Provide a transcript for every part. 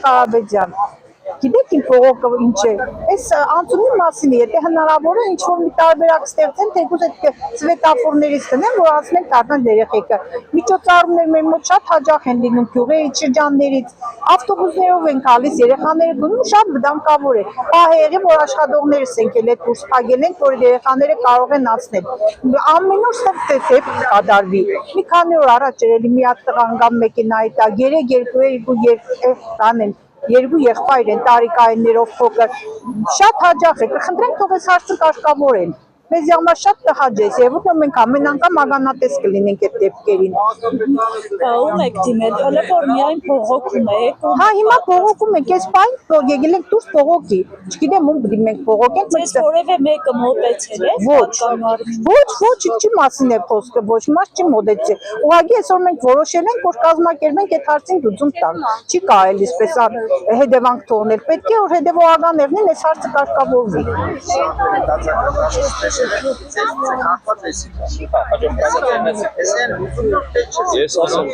Կարաբեջյան, գիտեք իմ փողոքը ինչ է, այս անցումի մասին է, եթե հնարավոր է ինչ-որ մի տարբերակ ստեղծեն, թեկուզ այդ սվետաֆորներից տնեն, որ ասնենք դառնան երեխեքը։ Միջոցառումներ մեր մոտ շատ հաճախ են լինում գյուղերից, շրջաններից, ավտոբուսներով են գալիս, երեխաները գնում, շատ վտանգավոր է։ Պահ եղի, որ աշխատողներս ենք էլ այդ դուրս փակել ենք, որ երեխաները կարող են անցնել։ Ամեն օր սա դեպք կատարվի։ Մի քանի օր առաջ երևի մի հատ տղա ընկավ մեքենայի տակ, երկու եղբայր են տարիքայիններով փոքր, շատ հաճախ է, կխնդրենք թող այս հարցը կարգավորեն։ Մեզ համար շատ տհաճ է, եւ որ մենք ամեն անգամ ականատես կլինենք այդ դեպքերին։ Ում եք դիմել, հələ որ միայն փողոքում եք։ Հա, հիմա փողոքում ենք, այս պայն եկել ենք դուրս փողոքի։ Չգիտեմ ում դիմենք փողոքեն, բայց որևէ մեկը մոտեցել է։ Ոչ, ինչի մասին է խոսքը, ոչ մարդ չի մոտեցել։ Ուղղակի այսօր մենք որոշել ենք, որ կազմակերպենք այդ հարցին լուծում տալ։ Չի կարելի այսպես հետևանք թողնել։ Պետք է որ հետևողականներն այս հարցը կարգավորվի։ Yes, awesome.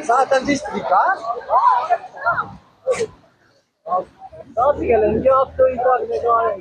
Zaten distrika. Nasıl gelen? Bir hafta idare ediyor.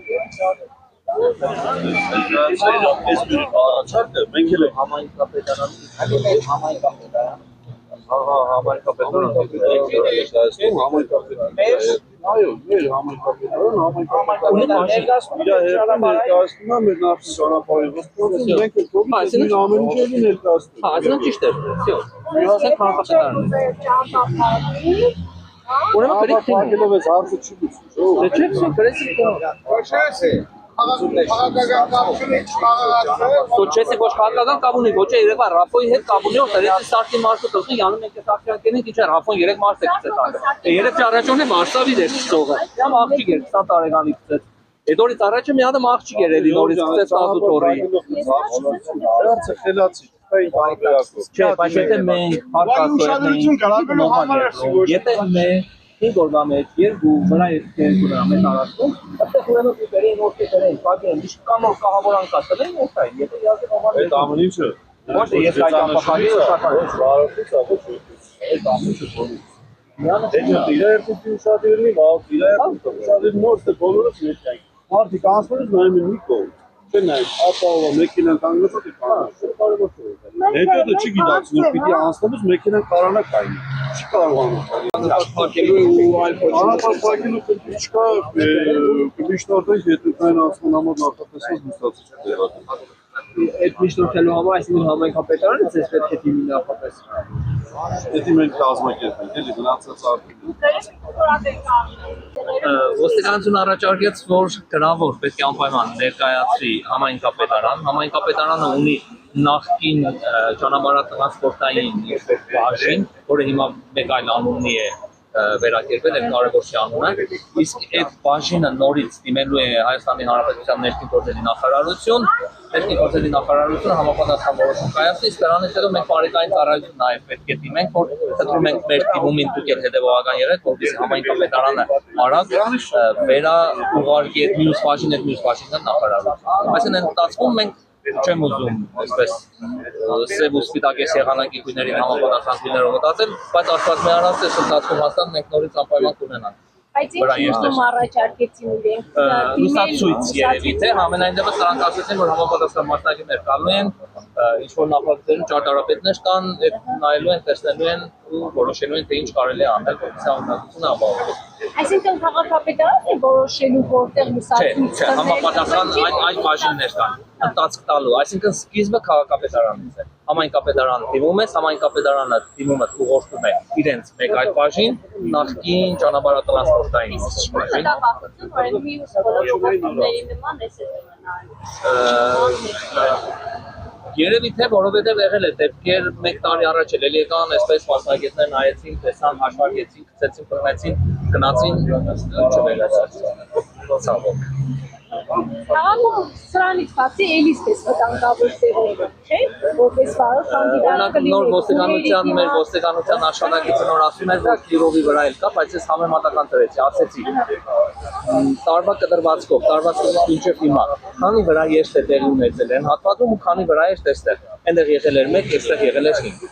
Չեսի ոչ քաղաքական կապ ունի, ոչ երևա Ռաֆոյի հետ կապ ունի, որ դրեցի սարտի մարդու տղի յանում եք սակցիանքերին ինչ է Ռաֆոն 3 մարս է գցել տանը։ 3 առաջ ունի Վարշավի դեր ծողը։ Կամ աղջիկ էր 20 տարեկանի գցել։ Այդ օրից առաջը մի հատ աղջիկ էր էլի նորից գցել ստատուտ օրի։ Դարձը խելացի Չէ, բայց եթե մենք եթե մենք Գորգա մեջ երկու վրա երկու մեծ արածում, այդտեղ ուրեմն դերին ոսկե դերին, բակեն, ինչ կամ կահավորան կասելեն օքային, եթե յազը նորմալ այդ ամեն ինչը ոչ է ես այդ ամփոփանի շփոթ բարոյից այդ ամեն ինչը բոլորը Դե իրայերթություն շատ յուրնի, իրայերթություն շատ նոր է բոլորը ներկայ։ Մարդիկ անցնում են նայում են մի կողմ։ Չեն նայում, ապահովա մեքենան կանգնած է կանգնած։ Կարևոր չէ։ Հետո դա չի գիտակցում, պիտի անցնելուց մեքենան կարողանա կայնի։ Չի կարողանում։ Փակելու ու այլ փակելու չկա, միշտորտեն հետուքային անցման համար նախատեսված լուսացիչ դեղա։ Այդ միշտորթելու համար, այսինքն համայնքապետարանը ձեզ պետք է դիմի նախապես։ Դա մենք կազմակերպենք, էլի գնացած արդյունք։ Ոստիկանություն առաջարկեց, որ գրավոր պետք է անպայման ներկայացվի համայնքապետարանը ունի նախկին ճանապարհատրանսպորտային բաժին, որը հիմա մեկ այլ անունի է վերակերպել եւ կարևոր չի անունը, իսկ այդ բաժինը նորից դիմելու է Հայաստանի Հանրապետության ներքին գործերի նախարարություն, համապատասխան որոշում կայացնի, իսկ դրանից հետո մենք բարեկային ծառայություն նաեւ պետք է դիմենք, որ խնդրում ենք մեր դիմումին դուք եք հետեւողական եղեք, որպեսզի համայնքապետարանը արագ վերաուղարկի այդ մյուս բաժինը նախարարություն։ Այսինքն այդ ընթացքում մենք չեմ ուզում այսպես սև ու սպիտակ եղանակի գույներին համապատասխան գույներով մտածել, բայց աստված մեր արած է ընթացքում հաստատ մենք նորից անպայման կունենանք։ Բայց ինչ ուզում առաջարկեցին իրենք։ Լուսացույց երևի թե ամենայն դեպս նրանք ասացին, որ համապատասխան մասնակիցներ կալու են, ինչ որ նախագծերում ճարտարապետներ կան, այդ նայելու են, տեսնելու են ու որոշելու են թե ինչ կարելի է անել, որպեսզի անվտանգությունը ապահովվի։ Այսինքն քաղաքապետարանն է որոշելու որտեղ Չէ, լուսավորիչ համապատասխան այն բաժիններ կան, ընթացք տալու, այսինքն սկիզբը քաղաքապետարանից է։ Համայնքապետարանը դիմում է, համայնքապետարանը դիմումը ուղղորդում է իրենց մեկ այլ բաժին, նախկին ճանապարհատրանսպորտային բաժին։ մյուս բոլոր ուղղությունների նման էս Երևի թե որովհետև եղել է դեպքեր 1 տարի առաջ էլ եկան, այսպես մասնագետներ նայեցին, տեսան, հաշվարկեցին, գցեցին, բռնեցին, գնացին, չվերացրեցին։ Ցավոք։ Քաղաքում սրանից բացի էլիս պես վտանգավոր տեղեր, չէ՞, որպես վարող կանդիդատ Նոր ոստիկանության, մեր ոստիկանության աշխատակիցը նոր ասում էր, որ Կիրովի վրա էլ կա, բայց ես համեմատական դրեցի, ասեցի։ Տարվա կտրվածքով մինչև հիմա, քանի վրա ես տեղի ունեցել են հատվածում ու քանի վրա ես տեսել։ Այնտեղ եղել էր 1, այստեղ եղել էր 5։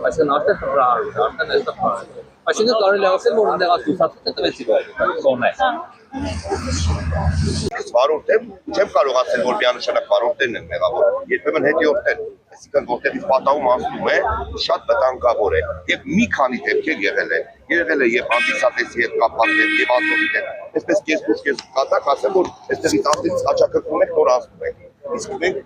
Այսինքն արդեն հրահարում է, արդեն այստեղ փոխել։ Այսինքն կարելի է ասել, որ այնտեղ ասուցացույցը տվեցի կոնե։ Վարորդ եմ, չեմ կարող ասել, որ միանշանակ վարորդներն են մեղավոր, երբեմն հետիորդներ, այսինքն որտեղից պատահում անցնում է, շատ վտանգավոր է եւ մի քանի դեպքեր եղել է եւ անտիսատեսի հետ կապված եւ ազգովի հետ, այսպես կես կատակ ասեմ, որ այստեղից ազգից աճակրկում եք, նոր անցնում եք, իսկ մենք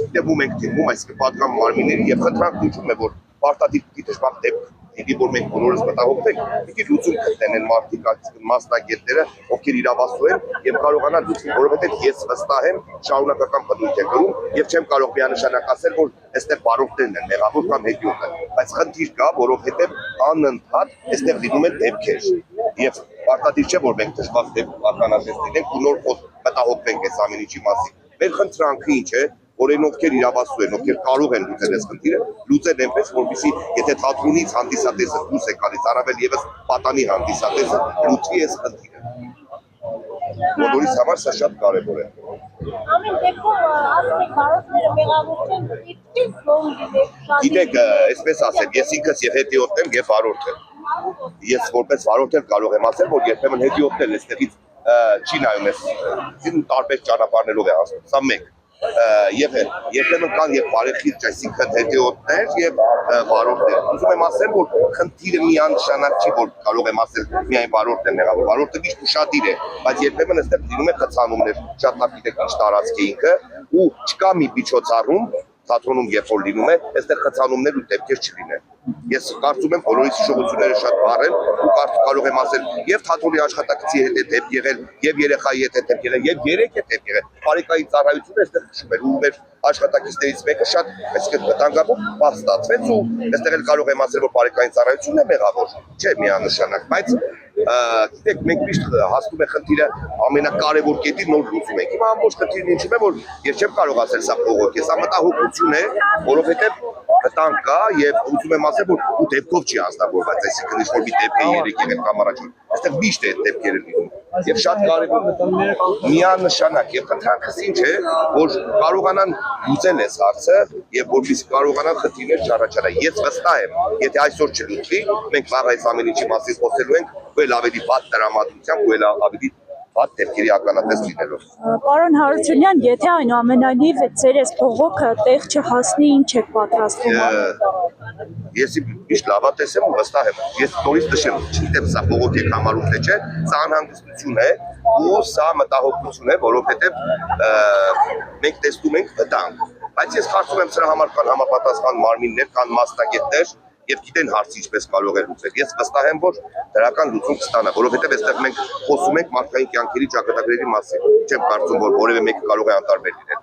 չգիտեմ ենք դիմում, այսինքն պատկան մարմինների եւ խնդրանք դիչում է, որ պարտադիր պիտի դժբախտ դեպք Իդի որ մենք բոլորս մտահոգվենք, պիտի լուծում գտնեն մարդիկ, մասնագետները, ովքեր իրավասու են եւ կարողանան լուծել, որովհետեւ ես վստահ եմ շարունակական բնույթ է կրում եւ չեմ կարող միանշանակ ասել, որ այստեղ բարոյներն են մեղավոր կամ հետիոտը, բայց խնդիր կա, որովհետեւ անընդհատ այստեղ լինում են դեպքեր եւ պարտադիր չէ, որ մենք դժբախտ դեպք ականատես լինենք ու նոր մտահոգվենք այս ամեն ինչի մասին։ Մեր խնդրանքը ինչ է, որ այն ովքեր իրավասու են, ովքեր կարող են լուծել այս խնդիրը, լուծեն այնպես, որպեսզի եթե թատրոնից հանդիսատեսը դուրս է գալիս, առավել եւս պատանի հանդիսատեսը, լուծվի այս խնդիրը։ Բոլորիս համար սա շատ կարևոր է։ Ամեն դեպքում ասում եք բարոյները մեղավոր չեն, իսկ Գիտեք, այսպես ասեմ, ես ինքս եւ հետիոտն եմ եւ վարորդ եմ։ Ես որպես վարորդ եմ կարող եմ ասել, որ երբեմն հետիոտն էլ այստեղից չի նայում ես, տարբեր ճանապարհներով է հասնում, սա մեկ։ Եվ երբեմն կան եւ բարեխիղճ, այսինքն հետիոտներ եւ վարորդներ։ Ուզում եմ ասել, որ խնդիրը միանշանակ չի, որ կարող եմ ասել միայն վարորդն է մեղավոր։ Վարորդը միշտ ուշադիր է, բայց երբեմն այստեղ լինում է խցանումներ, շատ լավ գիտեք ինչ տարածք է ինքը, ու չկա մի միջոցառում թատրոնում երբ որ լինում է, այստեղ խցանումներ ու դեպքեր չլինեն։ Ես կարծում եմ բոլորիս հիշողությունները շատ բառ են ու կարող եմ ասել եւ թատրոնի աշխատակցի հետ է դեպք եղել, եւ երեխայի հետ է դեպք եղել, եւ երեք է դեպք եղել։ Բարեկային ծառայությունը այստեղ քշում էր ու մեր աշխատակիցներից մեկը շատ այսինքն վտանգավոր բաց ստացվեց ու այստեղ էլ կարող եմ ասել, որ բարեկային ծառայությունն է մեղավոր, չէ միանշանակ, բայց գիտեք, մենք միշտ հասնում է խնդիրը ամենակարևոր կետին նոր լուծում ենք։ Հիմա ամբողջ խնդիրն ինչու է, որ ես չեմ կարող ասել սա փողոք է, սա մտահոգություն է, որովհետև վտանգ կա եւ ուզում եմ ասել, որ ու դեպքով չի անձնավորված, այսինքն ինչ-որ մի դեպք է երեք եղել կամ առաջ։ Այստեղ միշտ է դեպքերը լինում։ Եվ շատ կարևոր միանշանակ եւ խնդրանքս ինչ է, որ կարողանան լուծել այս հարցը եւ որպես կարողանան խնդիրներ չառաջանալ։ Ես վստահ եմ, եթե այսօր չլուծվի, մենք վաղ այս ամեն ինչի մասին խոսելու ենք, ու էլ ավելի վատ տրամադրությամբ, ու էլ ավելի վատ դեպքերի ականատես լինելով։ Պարոն Հարությունյան, եթե այնուամենայնիվ ձեր այս փողոքը տեղ չհասնի, ինչ եք պատրաստվում անել։ Ես միշտ լավատես եմ ու վստահ եմ։ Ես նորից նշեմ, չգիտեմ սա փողոքի համարում թե չէ, սա անհանգստություն է ու սա մտահոգություն է, որովհետև մենք տեսնում ենք վտանգ։ Բայց ես կարծում եմ սրա համար կան համապատասխան մարմիններ, կան մասնագետներ եւ գիտեն հարցը ինչպես կարող է լուծել։ Ես վստահ եմ, որ դրական լուծում կստանա, որովհետեւ այստեղ մենք խոսում ենք մարդկային կյանքերի ճակատագրերի մասին։ Չեմ կարծում, որ որևէ մեկը կարող է անտարբեր լինել։